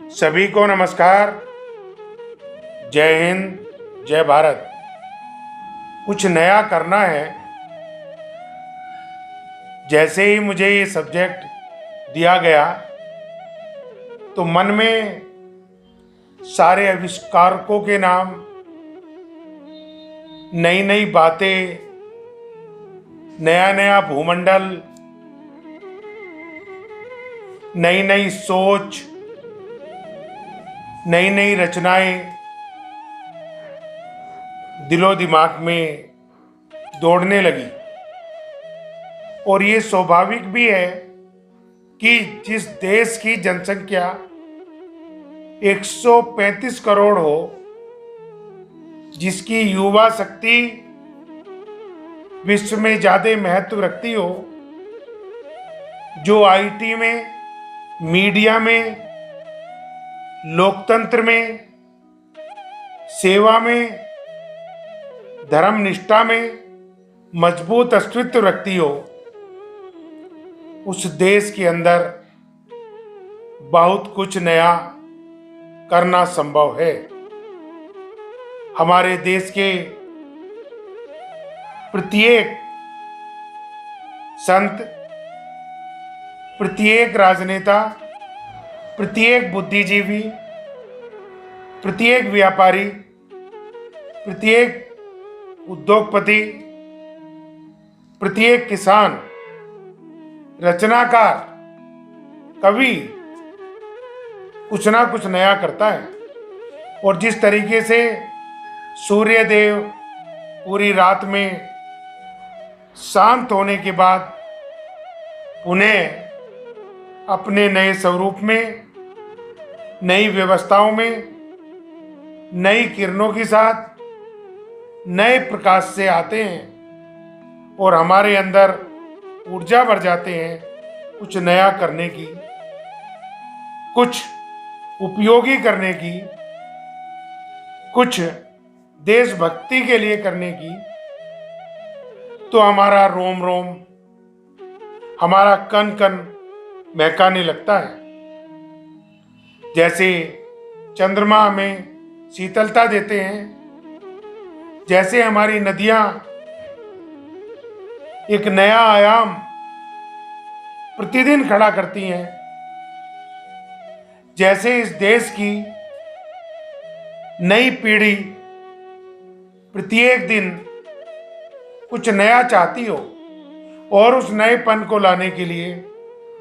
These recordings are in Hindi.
सभी को नमस्कार। जय हिंद, जय भारत। कुछ नया करना है। जैसे ही मुझे ये सब्जेक्ट दिया गया तो मन में सारे आविष्कारकों के नाम, नई नई बातें, नया नया भूमंडल, नई नई सोच, नई नई रचनाएं दिलो दिमाग में दौड़ने लगी। और ये स्वाभाविक भी है कि जिस देश की जनसंख्या 135 करोड़ हो, जिसकी युवा शक्ति विश्व में ज़्यादा महत्व रखती हो, जो आईटी में, मीडिया में, लोकतंत्र में, सेवा में, धर्मनिष्ठा में मजबूत अस्तित्व रखती हो, उस देश के अंदर बहुत कुछ नया करना संभव है। हमारे देश के प्रत्येक संत, प्रत्येक राजनेता, प्रत्येक बुद्धिजीवी, प्रत्येक व्यापारी, प्रत्येक उद्योगपति, प्रत्येक किसान, रचनाकार, कवि कुछ ना कुछ नया करता है। और जिस तरीके से सूर्य देव पूरी रात में शांत होने के बाद उन्हें अपने नए स्वरूप में, नई व्यवस्थाओं में, नई किरणों के साथ, नए प्रकाश से आते हैं और हमारे अंदर ऊर्जा भर जाते हैं कुछ नया करने की, कुछ उपयोगी करने की, कुछ देशभक्ति के लिए करने की। तो हमारा रोम रोम, हमारा कन कन महकाने लगता है। जैसे चंद्रमा हमें शीतलता देते हैं, जैसे हमारी नदियां एक नया आयाम प्रतिदिन खड़ा करती हैं, जैसे इस देश की नई पीढ़ी प्रत्येक दिन कुछ नया चाहती हो और उस नएपन को लाने के लिए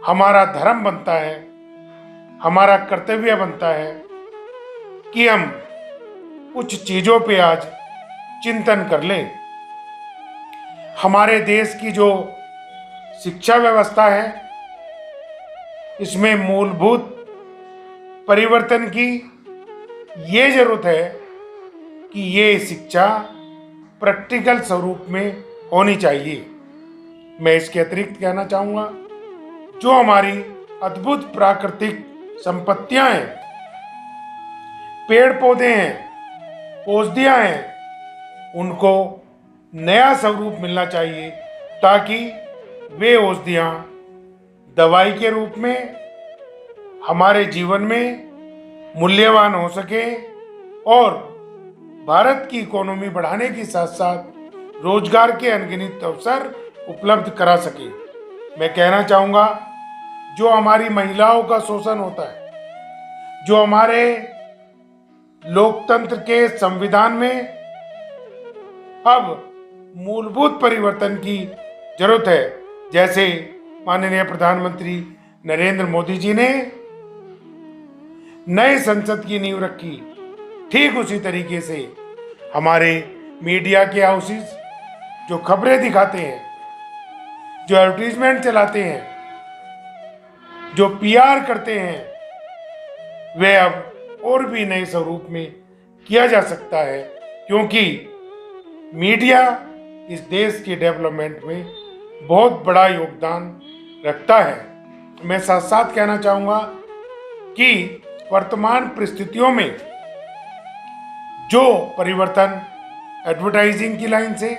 हमारा धर्म बनता है, हमारा कर्तव्य बनता है कि हम कुछ चीज़ों पे आज चिंतन कर लें। हमारे देश की जो शिक्षा व्यवस्था है, इसमें मूलभूत परिवर्तन की ये जरूरत है कि ये शिक्षा प्रैक्टिकल स्वरूप में होनी चाहिए। मैं इसके अतिरिक्त कहना चाहूँगा, जो हमारी अद्भुत प्राकृतिक संपत्तियां हैं, पेड़ पौधे हैं, औषधियां हैं, उनको नया स्वरूप मिलना चाहिए ताकि वे औषधियां दवाई के रूप में हमारे जीवन में मूल्यवान हो सके और भारत की इकोनॉमी बढ़ाने के साथ साथ रोजगार के अनगिनत अवसर उपलब्ध करा सके। मैं कहना चाहूँगा, जो हमारी महिलाओं का शोषण होता है, जो हमारे लोकतंत्र के संविधान में अब मूलभूत परिवर्तन की जरूरत है। जैसे माननीय प्रधानमंत्री नरेंद्र मोदी जी ने नए संसद की नींव रखी, ठीक उसी तरीके से हमारे मीडिया के हाउसेस जो खबरें दिखाते हैं, जो एडवर्टीजमेंट चलाते हैं, जो पीआर करते हैं, वे अब और भी नए स्वरूप में किया जा सकता है, क्योंकि मीडिया इस देश के डेवलपमेंट में बहुत बड़ा योगदान रखता है। मैं साथ साथ कहना चाहूँगा कि वर्तमान परिस्थितियों में जो परिवर्तन एडवर्टाइजिंग की लाइन से,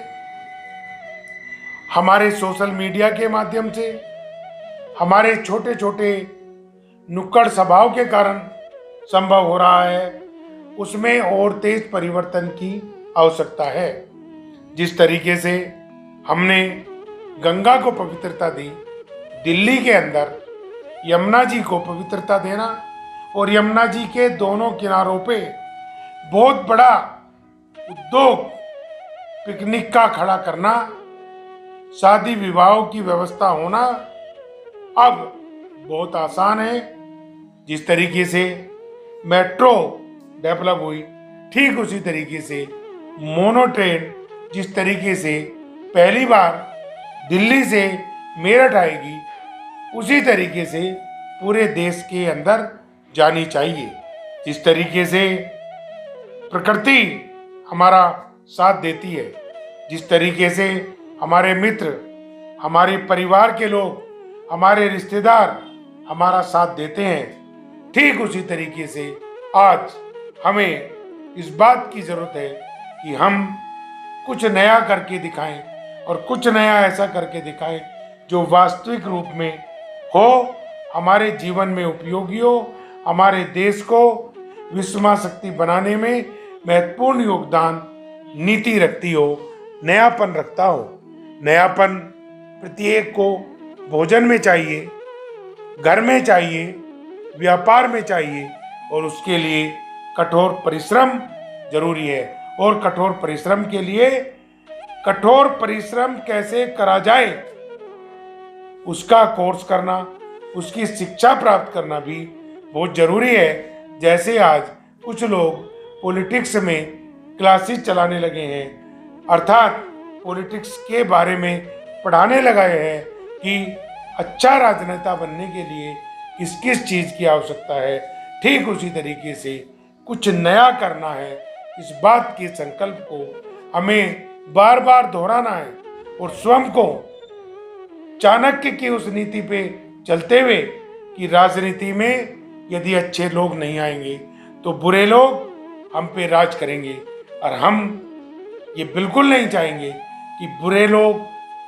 हमारे सोशल मीडिया के माध्यम से, हमारे छोटे छोटे नुक्कड़ सभाओं के कारण संभव हो रहा है, उसमें और तेज परिवर्तन की आवश्यकता है। जिस तरीके से हमने गंगा को पवित्रता दी, दिल्ली के अंदर यमुना जी को पवित्रता देना और यमुना जी के दोनों किनारों पे बहुत बड़ा उद्योग पिकनिक का खड़ा करना, शादी विवाहों की व्यवस्था होना अब बहुत आसान है। जिस तरीके से मेट्रो डेवलप हुई, ठीक उसी तरीके से मोनो ट्रेन जिस तरीके से पहली बार दिल्ली से मेरठ आएगी, उसी तरीके से पूरे देश के अंदर जानी चाहिए। जिस तरीके से प्रकृति हमारा साथ देती है, जिस तरीके से हमारे मित्र, हमारे परिवार के लोग, हमारे रिश्तेदार हमारा साथ देते हैं, ठीक उसी तरीके से आज हमें इस बात की जरूरत है कि हम कुछ नया करके दिखाएं और कुछ नया ऐसा करके दिखाएं जो वास्तविक रूप में हो, हमारे जीवन में उपयोगी हो, हमारे देश को विश्व महाशक्ति बनाने में महत्वपूर्ण योगदान नीति रखती हो, नयापन रखता हो। नयापन प्रत्येक को भोजन में चाहिए, घर में चाहिए, व्यापार में चाहिए और उसके लिए कठोर परिश्रम जरूरी है। और कठोर परिश्रम के लिए कठोर परिश्रम कैसे करा जाए उसका कोर्स करना, उसकी शिक्षा प्राप्त करना भी बहुत जरूरी है। जैसे आज कुछ लोग पॉलिटिक्स में क्लासेस चलाने लगे हैं, अर्थात पॉलिटिक्स के बारे में पढ़ाने लगे हैं कि अच्छा राजनेता बनने के लिए किस किस चीज़ की आवश्यकता है। ठीक उसी तरीके से कुछ नया करना है, इस बात के संकल्प को हमें बार बार दोहराना है और स्वयं को चाणक्य की उस नीति पे चलते हुए कि राजनीति में यदि अच्छे लोग नहीं आएंगे तो बुरे लोग हम पे राज करेंगे, और हम ये बिल्कुल नहीं चाहेंगे कि बुरे लोग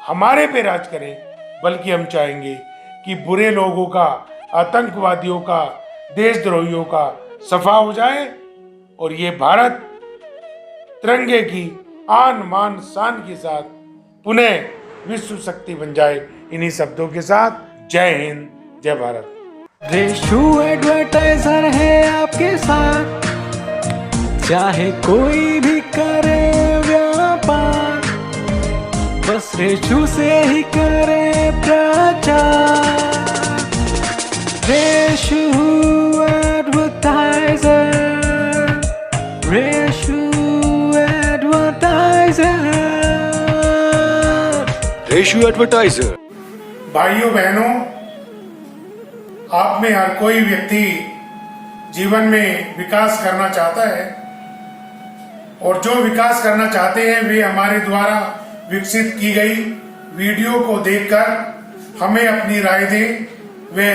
हमारे पे राज करें, बल्कि हम चाहेंगे कि बुरे लोगों का, आतंकवादियों का, देशद्रोहियों का सफा हो जाए और ये भारत तिरंगे की आन मान शान के साथ पुनः विश्व शक्ति बन जाए। इन्हीं शब्दों के साथ जय हिंद, जय भारत। रेशु एडवर्टाइजर है आपके साथ, चाहे कोई भी करे व्यापार, बस रेशु से ही करे प्रचार। Reshu advertiser, Reshu advertiser, Reshu advertiser. भाइयों बहनों, आप में हर कोई व्यक्ति जीवन में विकास करना चाहता है और जो विकास करना चाहते हैं वे हमारे द्वारा विकसित की गई वीडियो को देखकर हमें अपनी राय दें। वे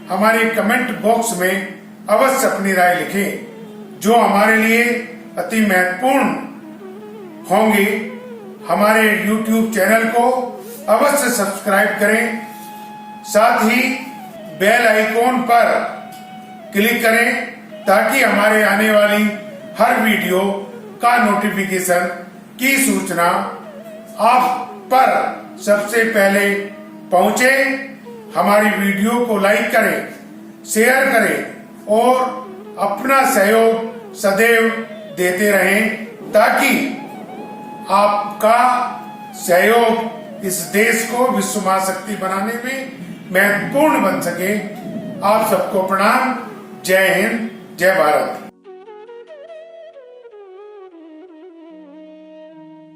हमारे कमेंट बॉक्स में अवश्य अपनी राय लिखें जो हमारे लिए अति महत्वपूर्ण होंगे। हमारे YouTube चैनल को अवश्य सब्सक्राइब करें, साथ ही बेल आइकॉन पर क्लिक करें ताकि हमारे आने वाली हर वीडियो का नोटिफिकेशन की सूचना आप पर सबसे पहले पहुंचे। हमारी वीडियो को लाइक करें, शेयर करें और अपना सहयोग सदैव देते रहें ताकि आपका सहयोग इस देश को विश्व महाशक्ति बनाने में महत्वपूर्ण बन सके। आप सबको प्रणाम। जय हिंद, जय भारत।